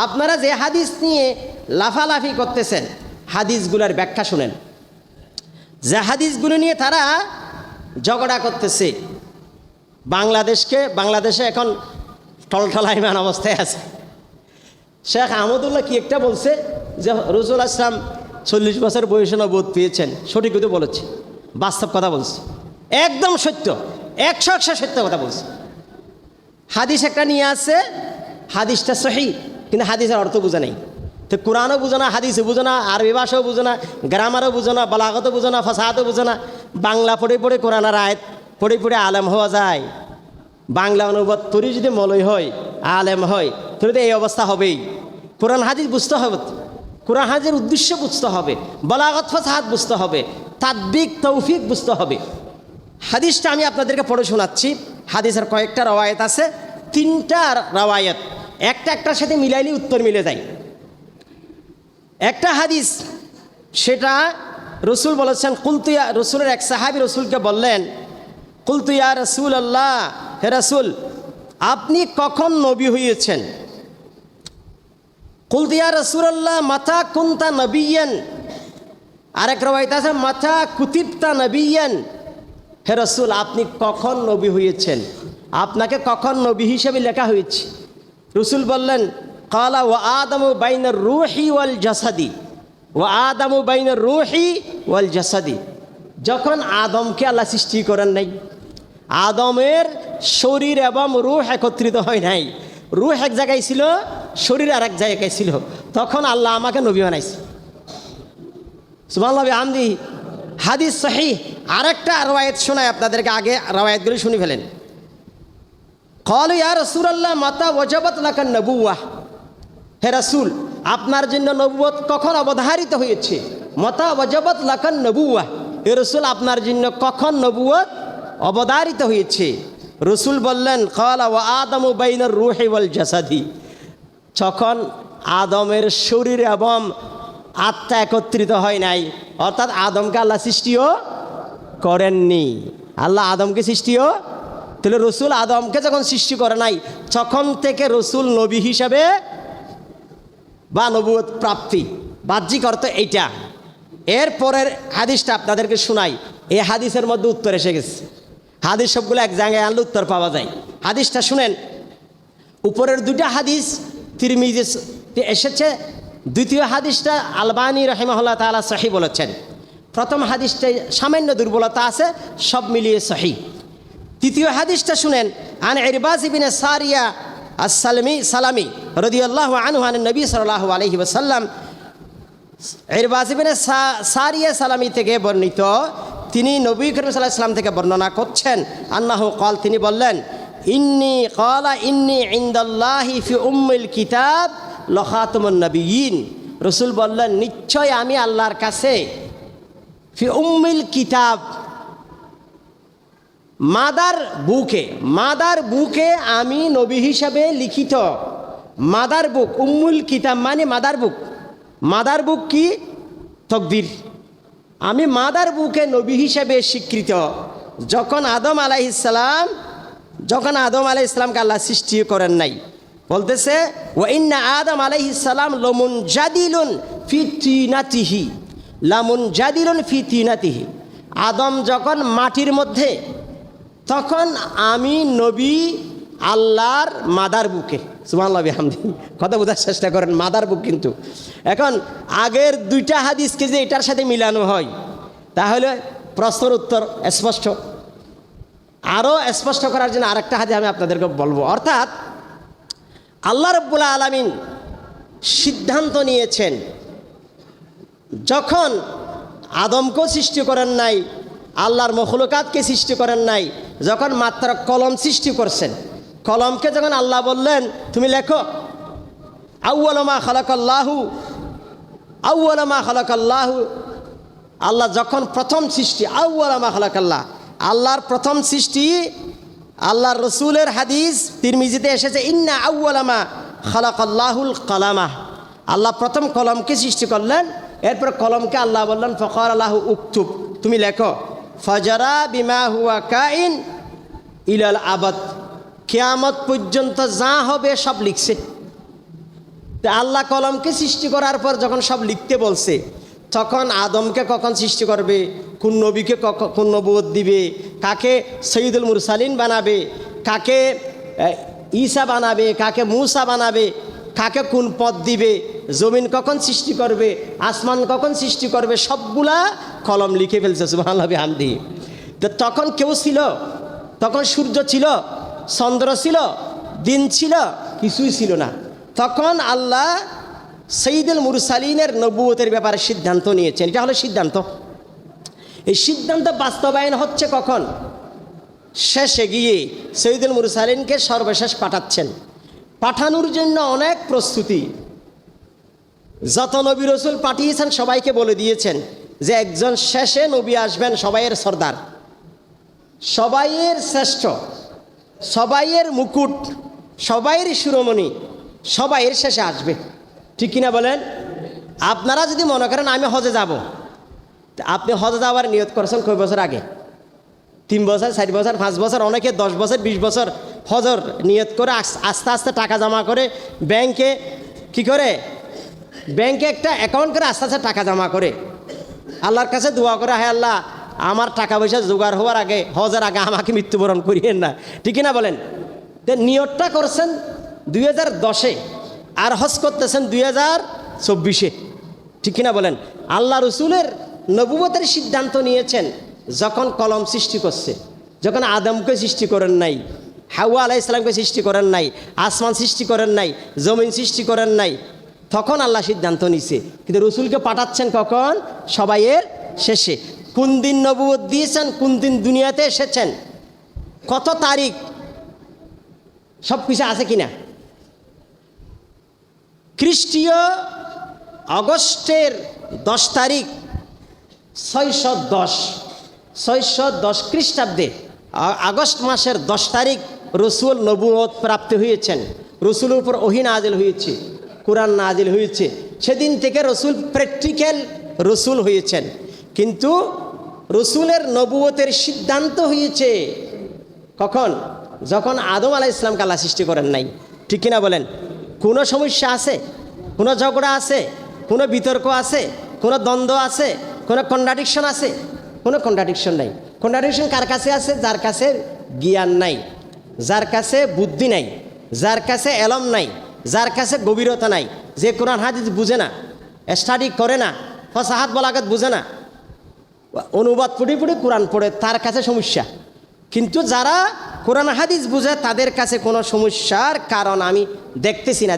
আপনারা যে হাদিস নিয়ে লাফালাফি করতেছেন, হাদিসগুলোর ব্যাখ্যা শুনেন। যে হাদিসগুলো নিয়ে তারা ঝগড়া করতেছে, বাংলাদেশে এখন টলটলাইমান অবস্থায় আছে। শেখ আহমদুল্লাহ কি একটা বলছে যে রসুল আসলাম 40 বছর বয়সে নবুয়ত পেয়েছেন, সঠিক কথা বলেছে, বাস্তব কথা বলছে, একদম সত্য, 100% সত্য কথা বলছে। হাদিস একটা নিয়ে আসছে, হাদিসটা সহি, কিন্তু হাদিসের অর্থ বোঝা নেই। তো কোরআনও বুঝো না, হাদিসও বুঝো না, আরবি ভাষাও বুঝো না, গ্রামারও বুঝো না, বালাগতও বুঝো না, ফাসাহাতও বুঝো না। বাংলা পড়ে পড়ে কোরআনের আয়াত পড়ে পড়ে আলেম হওয়া যায়? বাংলা অনুবাদ তৈরি যদি মলয় হয়, আলেম হয়, তাহলে তো এই অবস্থা হবেই। কোরআন হাদিস বুঝতে হবে, কোরআন হাদিসের উদ্দেশ্য বুঝতে হবে, বালাগত ফাসাহাত বুঝতে হবে, তাদবিক তৌফিক বুঝতে হবে। হাদিসটা আমি আপনাদেরকে পড়ে শোনাচ্ছি। হাদিসের কয়েকটা রওয়ায়েত আছে, 3টা রওয়ায়েত, একটার সাথে মিলাইলে উত্তর মিলে যায়। একটা হাদিস, সেটা রসুল বলেছেন, কুলতুয়া, রসুলের এক সাহাবী রসুলকে বললেন, কুলতুয়া রসুল আল্লাহ, হে রসুল আপনি কখন নবী হয়েছেন? কুলতুয়া রসুল আল্লাহ মাতা কুনতা নবিয়ান, আরেক রওয়ায়েত আছে মাতা কুতিবতা নবিয়ান। হে রসুল আপনি কখন নবী হয়েছেন, আপনাকে কখন নবী হিসেবে লেখা হয়েছে? রসুল বললেন, কালা ওয়া আদমু বাইনার রূহি ওয়াল জাসাদি, ওয়া আদমু বাইনার রূহি ওয়াল জাসাদি। যখন আদমকে আল্লাহ সৃষ্টি করেন নাই, আদমের শরীর এবং রূহ একত্রিত হয় নাই, রূহ এক জায়গায় ছিল, শরীর আর এক জায়গায় ছিল, তখন আল্লাহ আমাকে নবী বানাইছে। সুবহানাল্লাহ বিহামদিহি। হাদিস সহিহ। আরেকটা রওয়ায়াত শোনায় আপনাদেরকে, আগে রওয়ায়াতগুলো শুনে ফেলেন। ক্বালু ইয়া রাসূলুল্লাহ মাতা ওয়াজাবাত লাকান নবুওয়াহ, হে রাসূল আপনার জন্য নবুয়ত কখন অবধারিত হয়েছে? মাতা ওয়াজাবাত লাকান নবুওয়াহ, হে রাসূল আপনার জন্য কখন নবুয়ত অবধারিত হয়েছে? রসুল বললেন, ক্বালা ওয়া আদমু বাইনার রূহি ওয়াল জাসাদি, যখন আদমের শরীর এবং আত্মা একত্রিত হয় নাই, অর্থাৎ আদমকে আল্লাহ সৃষ্টিও করেননি। আল্লাহ আদমকে সৃষ্টিও, তাহলে রসুল আদমকে যখন সৃষ্টি করে নাই, তখন থেকে রসুল নবী হিসাবে বা নবুয়ত প্রাপ্তি, বাহ্যিক অর্থ এইটা। এরপরের হাদিসটা আপনাদেরকে শোনাই, এই হাদিসের মধ্যে উত্তর এসে গেছে। হাদিস সবগুলো এক জায়গায় আনলে উত্তর পাওয়া যায়। হাদিসটা শুনেন। উপরের 2টা হাদিস তিরমিজিতে এসেছে, দ্বিতীয় হাদিসটা আলবানী রাহিমাহুল্লাহ তাআলা সহিহ বলেছেন। প্রথম হাদিসটায় সামান্য দুর্বলতা আছে, সব মিলিয়ে সহিহ। তৃতীয় হাদিসটা শুনেন। আন ইরবাজ ইবনে সারিয়া সালামি রাদিয়াল্লাহু আনহু আন নবী সাল্লাল্লাহু আলাইহি ওয়াসাল্লাম, ইরবাজ ইবনে সারিয়া সালামি থেকে বর্ণিত, তিনি নবী করিম সাল্লাল্লাহু আলাইহি ওয়াসাল্লাম থেকে বর্ণনা করছেন, আন্নাহু ক্বাল, তিনি বললেন, ইন্নী ইনদাল্লাহি ফি উম্মিল কিতাব লখাতুমুন নবিয়্যিন। রসুল বললেন, নিশ্চয় আমি আল্লাহর কাছে ফি উম্মিল কিতাব, মাদার বুকে আমি নবী হিসাবে লিখিত। মাদার বুক, উম্মুল কিতাব মানে মাদার বুক কি? তকদির। আমি মাদার বুকে নবী হিসাবে স্বীকৃত। যখন আদম আলাইহিস সালামকে আল্লাহ সৃষ্টি করেন নাই, বলতেছে ওয়া ইন্না আদম আলাইহিস সালাম লামুনজাদিলুন ফি তিনাতিহি, আদম যখন মাটির মধ্যে, তখন আমি নবী আল্লাহর মাদার বুকে। সুবহানাল্লাহ বিহামদিহি। কথা বোঝার চেষ্টা করেন, মাদার বুক। কিন্তু এখন আগের 2টা হাদিসকে যে এটার সাথে মিলানো হয়, তাহলে প্রশ্নের উত্তর স্পষ্ট। আরও স্পষ্ট করার জন্য আরেকটা হাদিস আমি আপনাদেরকে বলবো। অর্থাৎ আল্লাহ রাব্বুল আলামিন সিদ্ধান্ত নিয়েছেন, যখন আদমকেও সৃষ্টি করেন নাই, আল্লাহর মখলুকাতকে সৃষ্টি করেন নাই, যখন মাত্র কলম সৃষ্টি করছেন, কলমকে যখন আল্লাহ বললেন তুমি লেখো, আউয়ালু মা খালাকাল্লাহু, আল্লাহ যখন প্রথম সৃষ্টি, আউয়ালু মা খালাকাল্লাহ, আল্লাহর প্রথম সৃষ্টি। আল্লাহর রসুলের হাদিস তিরমিজিতে এসেছে, ইন্না আউয়ালা মা খালাকাল্লাহুল কালামা, আল্লাহ প্রথম কলমকে সৃষ্টি করলেন। এরপর কলমকে আল্লাহ বললেন ফাকালা লাহু উকতুব, তুমি লেখো। ফাজারা বিমা হুয়া কাইন ইলাল আবাদ, কিয়ামত পর্যন্ত যা হবে সব লিখছে। তো আল্লাহ কলমকে সৃষ্টি করার পর যখন সব লিখতে বলছে, তখন আদমকে কখন সৃষ্টি করবে, কোন নবীকে কোন নবুয়ত দিবে, কাকে সৈয়দুল মুরসালিন বানাবে, কাকে ঈসা বানাবে, কাকে মূসা বানাবে, কাকে কোন পদ দিবে, জমিন কখন সৃষ্টি করবে, আসমান কখন সৃষ্টি করবে, সবগুলা কলম লিখে ফেলছে সুবহানাল্লাহ বিহামদিহি। তো তখন কেউ ছিল? তখন সূর্য ছিল, চন্দ্র ছিল, দিন ছিল, কিছুই ছিল না। তখন আল্লাহ সৈয়দুল মুরসালিনের নবুয়তের ব্যাপারে সিদ্ধান্ত নিয়েছেন। এটা হলো সিদ্ধান্ত। এই সিদ্ধান্ত বাস্তবায়ন হচ্ছে কখন? শেষে গিয়ে সৈয়দুল মুরসালিনকে সর্বশেষ পাঠাচ্ছেন। পাঠানোর জন্য অনেক প্রস্তুতি। যত নবী রসুল পাঠিয়েছেন সবাইকে বলে দিয়েছেন যে একজন শেষে নবী আসবেন, সবাইয়ের সর্দার, সবাইয়ের শ্রেষ্ঠ, সবাইয়ের মুকুট, সবাইয়ের শিরোমণি, সবাইয়ের শেষে আসবে। ঠিক কিনা বলেন? আপনারা যদি মনে করেন আমি হজে যাব, আপনি হজে যাওয়ার নিয়ত করেছেন কয় বছর আগে? 3 বছর, 4 বছর, 5 বছর, অনেকে 10 বছর, 20 বছর হজর নিয়ত করে আস্তে আস্তে টাকা জমা করে ব্যাংকে কি করে, ব্যাংকে একটা অ্যাকাউন্ট করে আস্তে আস্তে টাকা জমা করে আল্লাহর কাছে দোয়া করে, হ্যাঁ আল্লাহ আমার টাকা পয়সা জোগাড় হওয়ার আগে, হজের আগে আমাকে মৃত্যুবরণ করিয়েন না। ঠিক না বলেন? নিয়তটা করছেন 2010-এ আর হজ করতেছেন 2024-এ। ঠিক কিনা বলেন? আল্লাহ রসুলের নবুয়তের সিদ্ধান্ত নিয়েছেন যখন কলম সৃষ্টি করছে, যখন আদমকে সৃষ্টি করেন নাই, হাওয়া আলাইহিস সালামকে সৃষ্টি করেন নাই, আসমান সৃষ্টি করেন নাই, জমিন সৃষ্টি করেন নাই, তখন আল্লাহ সিদ্ধান্ত নিছে। কিন্তু রসুলকে পাঠাচ্ছেন কখন? সবাইয়ের শেষে। কোন দিন নবুয়ত দিয়েছেন, কোন দিন দুনিয়াতে এসেছেন, কত তারিখ, সব কিছু আছে কিনা? খ্রিস্টীয় আগস্টের 10 তারিখ 610 খ্রিস্টাব্দে আগস্ট মাসের 10 তারিখ রসুল নবুয়ত প্রাপ্তি হয়েছেন। রসুলের উপর ওহী নাজিল হয়েছে, কোরআন নাজিল হয়েছে। সেদিন থেকে রসুল প্র্যাকটিক্যাল রসুল হয়েছেন। কিন্তু রসুলের নবুয়তের সিদ্ধান্ত হয়েছে কখন? যখন আদম আলাইহিস সালামকে আল্লাহ সৃষ্টি করেন নাই। ঠিক কিনা বলেন? কোনো সমস্যা আছে, কোনো ঝগড়া আছে, কোনো বিতর্ক আছে, কোনো দ্বন্দ্ব আছে, কোনো কন্ট্রাডিকশন আছে? কোনো কন্ট্রাডিকশন নাই। কন্ট্রাডিকশন কার কাছে আছে? যার কাছে জ্ঞান নাই, যার কাছে বুদ্ধি নাই, যার কাছে এলম নাই, যার কাছে গভীরতা নাই, যে কোরআন হাদিস বুঝে না, স্টাডি করে না, ফসাহাত বলাগাত বুঝে না, অনুবাদ পড়ে পড়ে কোরআন পড়ে, তার কাছে সমস্যা। কিন্তু যারা কোরআন হাদিস বুঝে তাদের কাছে কোনো সমস্যার কারণ আমি দেখতেছি না।